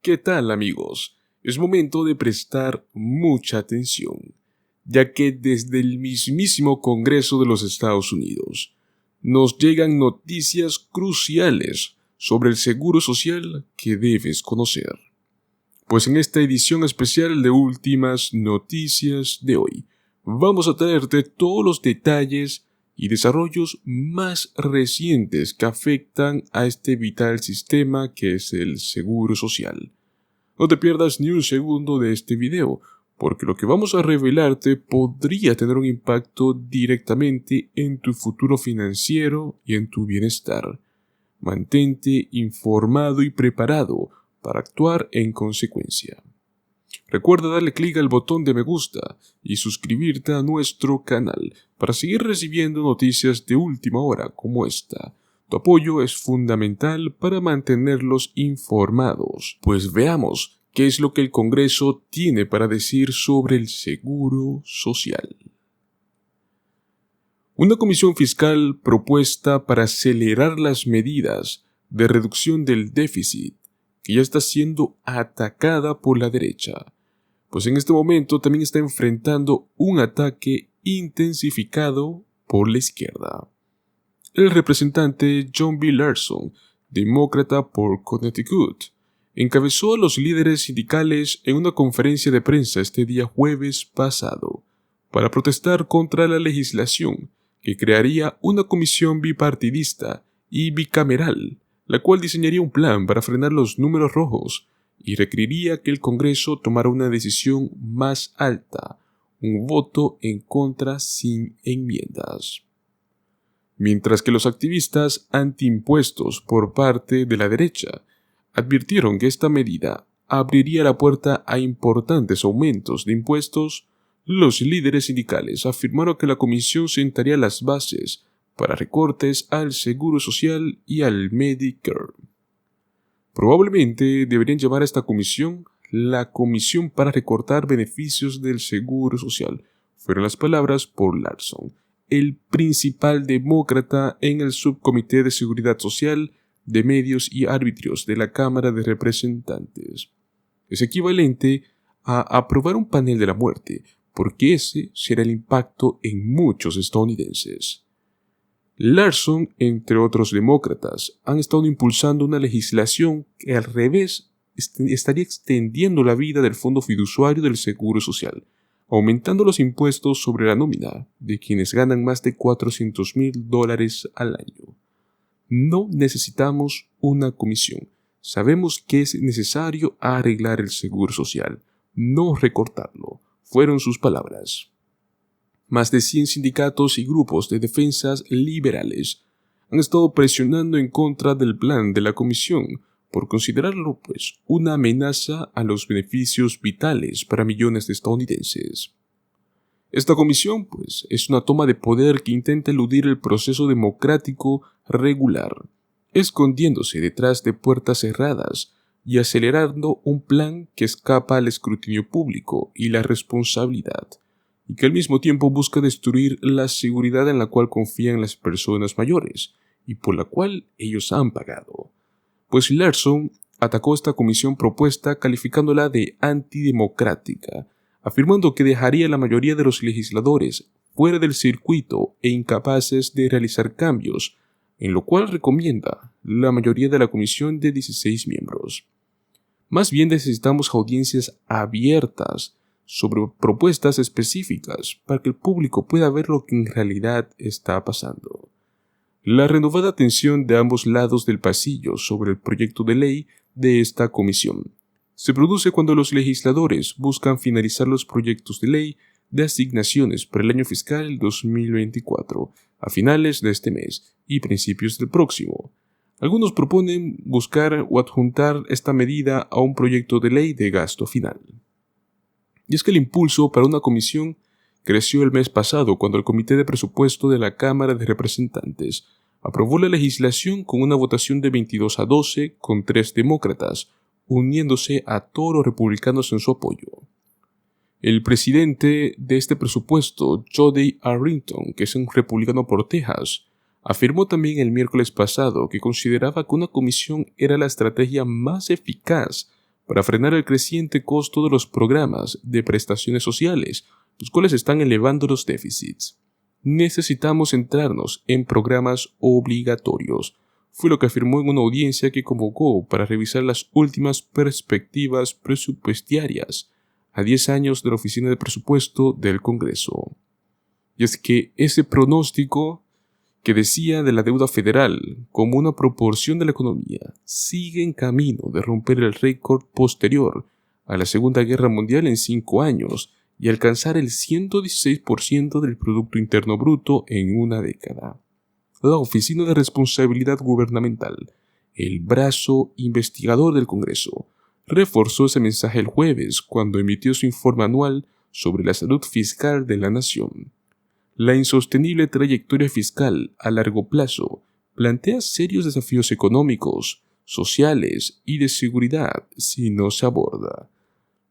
¿Qué tal, amigos? Es momento de prestar mucha atención, ya que desde el mismísimo Congreso de los Estados Unidos nos llegan noticias cruciales sobre el seguro social que debes conocer. Pues en esta edición especial de Últimas Noticias de hoy, vamos a traerte todos los detalles y desarrollos más recientes que afectan a este vital sistema que es el seguro social. No te pierdas ni un segundo de este video, porque lo que vamos a revelarte podría tener un impacto directamente en tu futuro financiero y en tu bienestar. Mantente informado y preparado para actuar en consecuencia. Recuerda darle clic al botón de me gusta y suscribirte a nuestro canal para seguir recibiendo noticias de última hora como esta. Tu apoyo es fundamental para mantenerlos informados. Pues veamos qué es lo que el Congreso tiene para decir sobre el seguro social. Una comisión fiscal propuesta para acelerar las medidas de reducción del déficit que ya está siendo atacada por la derecha, pues en este momento también está enfrentando un ataque intensificado por la izquierda. El representante John B. Larson, demócrata por Connecticut, encabezó a los líderes sindicales en una conferencia de prensa este día jueves pasado para protestar contra la legislación que crearía una comisión bipartidista y bicameral, la cual diseñaría un plan para frenar los números rojos y requeriría que el Congreso tomara una decisión más alta, un voto en contra sin enmiendas. Mientras que los activistas antiimpuestos por parte de la derecha advirtieron que esta medida abriría la puerta a importantes aumentos de impuestos, los líderes sindicales afirmaron que la comisión sentaría las bases para recortes al Seguro Social y al Medicare. Probablemente deberían llamar a esta comisión la Comisión para recortar beneficios del Seguro Social, fueron las palabras por Larson, el principal demócrata en el Subcomité de Seguridad Social, de Medios y Arbitrios de la Cámara de Representantes. Es equivalente a aprobar un panel de la muerte, porque ese será el impacto en muchos estadounidenses. Larson, entre otros demócratas, han estado impulsando una legislación que al revés estaría extendiendo la vida del fondo fiduciario del Seguro Social, aumentando los impuestos sobre la nómina de quienes ganan más de $400,000 al año. No necesitamos una comisión. Sabemos que es necesario arreglar el Seguro Social, no recortarlo, fueron sus palabras. Más de 100 sindicatos y grupos de defensas liberales han estado presionando en contra del plan de la comisión por considerarlo, una amenaza a los beneficios vitales para millones de estadounidenses. Esta comisión, es una toma de poder que intenta eludir el proceso democrático regular, escondiéndose detrás de puertas cerradas y acelerando un plan que escapa al escrutinio público y la responsabilidad, y que al mismo tiempo busca destruir la seguridad en la cual confían las personas mayores y por la cual ellos han pagado. Pues Larson atacó esta comisión propuesta calificándola de antidemocrática, afirmando que dejaría a la mayoría de los legisladores fuera del circuito e incapaces de realizar cambios, en lo cual recomienda la mayoría de la comisión de 16 miembros. Más bien necesitamos audiencias abiertas sobre propuestas específicas para que el público pueda ver lo que en realidad está pasando. La renovada atención de ambos lados del pasillo sobre el proyecto de ley de esta comisión se produce cuando los legisladores buscan finalizar los proyectos de ley de asignaciones para el año fiscal 2024 a finales de este mes y principios del próximo. Algunos proponen buscar o adjuntar esta medida a un proyecto de ley de gasto final. Y es que el impulso para una comisión creció el mes pasado cuando el Comité de Presupuesto de la Cámara de Representantes aprobó la legislación con una votación de 22-12 con 3 demócratas, uniéndose a todos los republicanos en su apoyo. El presidente de este presupuesto, Jody Arrington, que es un republicano por Texas, afirmó también el miércoles pasado que consideraba que una comisión era la estrategia más eficaz para frenar el creciente costo de los programas de prestaciones sociales, los cuales están elevando los déficits. Necesitamos centrarnos en programas obligatorios, fue lo que afirmó en una audiencia que convocó para revisar las últimas perspectivas presupuestarias a 10 años de la Oficina de Presupuesto del Congreso. Y es que ese pronóstico que decía de la deuda federal como una proporción de la economía sigue en camino de romper el récord posterior a la Segunda Guerra Mundial en 5 años y alcanzar el 116% del Producto Interno Bruto en una década. La Oficina de Responsabilidad Gubernamental, el brazo investigador del Congreso, reforzó ese mensaje el jueves cuando emitió su informe anual sobre la salud fiscal de la nación. La insostenible trayectoria fiscal a largo plazo plantea serios desafíos económicos, sociales y de seguridad si no se aborda.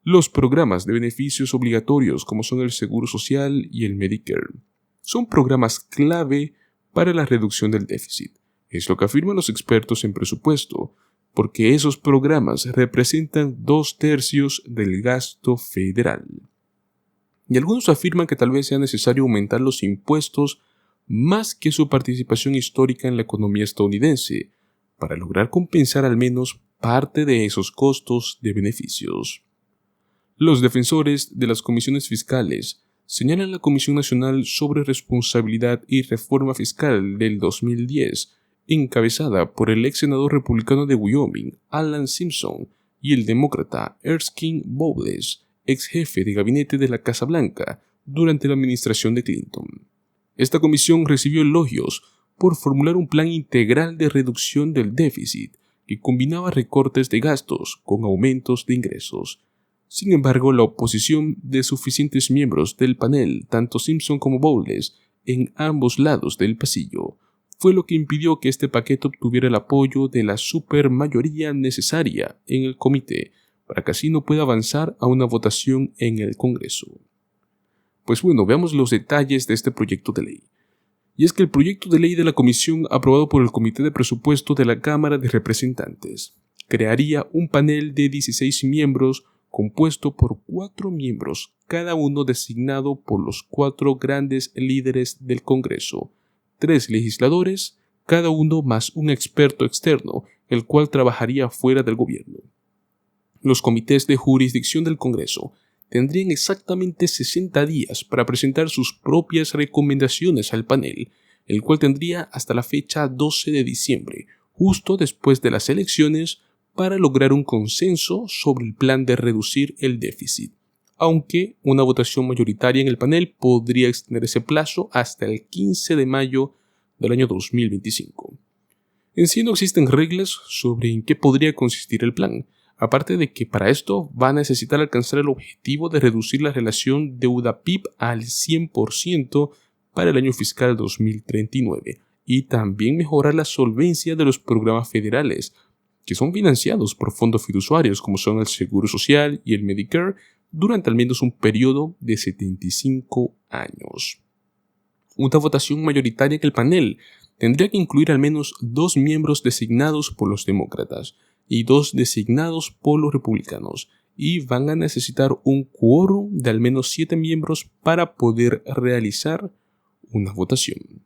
Los programas de beneficios obligatorios como son el Seguro Social y el Medicare son programas clave para la reducción del déficit. Es lo que afirman los expertos en presupuesto, porque esos programas representan 2/3 del gasto federal. Y algunos afirman que tal vez sea necesario aumentar los impuestos más que su participación histórica en la economía estadounidense, para lograr compensar al menos parte de esos costos de beneficios. Los defensores de las comisiones fiscales señalan la Comisión Nacional sobre Responsabilidad y Reforma Fiscal del 2010, encabezada por el ex senador republicano de Wyoming, Alan Simpson, y el demócrata Erskine Bowles, ex jefe de gabinete de la Casa Blanca durante la administración de Clinton. Esta comisión recibió elogios por formular un plan integral de reducción del déficit que combinaba recortes de gastos con aumentos de ingresos. Sin embargo, la oposición de suficientes miembros del panel, tanto Simpson como Bowles, en ambos lados del pasillo, fue lo que impidió que este paquete obtuviera el apoyo de la supermayoría necesaria en el comité para que así no pueda avanzar a una votación en el Congreso. Pues bueno, veamos los detalles de este proyecto de ley. Y es que el proyecto de ley de la Comisión aprobado por el Comité de Presupuesto de la Cámara de Representantes crearía un panel de 16 miembros compuesto por 4 miembros, cada uno designado por los 4 grandes líderes del Congreso, 3 legisladores, cada uno más un experto externo, el cual trabajaría fuera del gobierno. Los comités de jurisdicción del Congreso tendrían exactamente 60 días para presentar sus propias recomendaciones al panel, el cual tendría hasta la fecha 12 de diciembre, justo después de las elecciones, para lograr un consenso sobre el plan de reducir el déficit, aunque una votación mayoritaria en el panel podría extender ese plazo hasta el 15 de mayo del año 2025. En sí no existen reglas sobre en qué podría consistir el plan, aparte de que para esto va a necesitar alcanzar el objetivo de reducir la relación deuda-PIB al 100% para el año fiscal 2039 y también mejorar la solvencia de los programas federales, que son financiados por fondos fiduciarios como son el Seguro Social y el Medicare durante al menos un periodo de 75 años. Una votación mayoritaria en el panel tendría que incluir al menos 2 miembros designados por los demócratas y 2 designados por los republicanos, y van a necesitar un quórum de al menos 7 miembros para poder realizar una votación.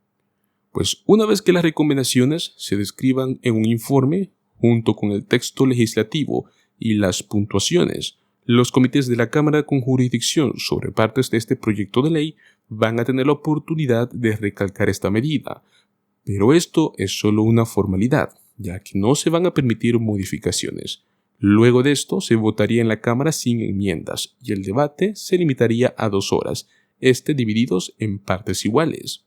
Pues una vez que las recomendaciones se describan en un informe, junto con el texto legislativo y las puntuaciones, los comités de la Cámara con jurisdicción sobre partes de este proyecto de ley van a tener la oportunidad de recalcar esta medida, pero esto es solo una formalidad, ya que no se van a permitir modificaciones. Luego de esto se votaría en la Cámara sin enmiendas y el debate se limitaría a 2 horas, divididos en partes iguales.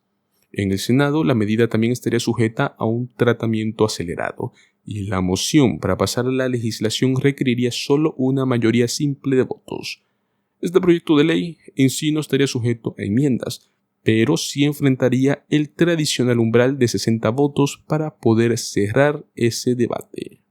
En el Senado la medida también estaría sujeta a un tratamiento acelerado y la moción para pasar a la legislación requeriría solo una mayoría simple de votos. Este proyecto de ley en sí no estaría sujeto a enmiendas, pero sí enfrentaría el tradicional umbral de 60 votos para poder cerrar ese debate.